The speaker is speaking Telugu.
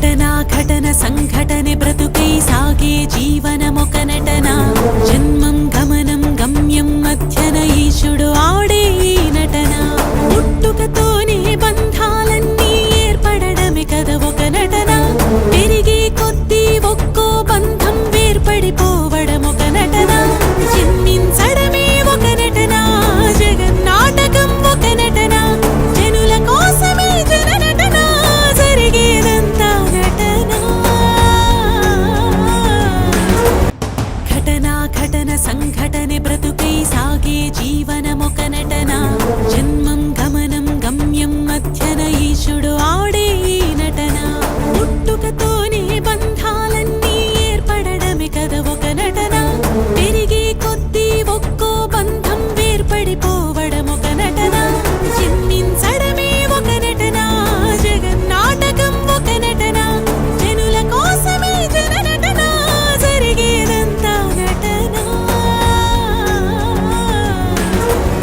ఘటనా ఘటన సంఘటనే బ్రతుకై సాగే జీవనమొక నటన జన్మం గమనం గమ్యం మధ్యన ఈశుడు ఆడే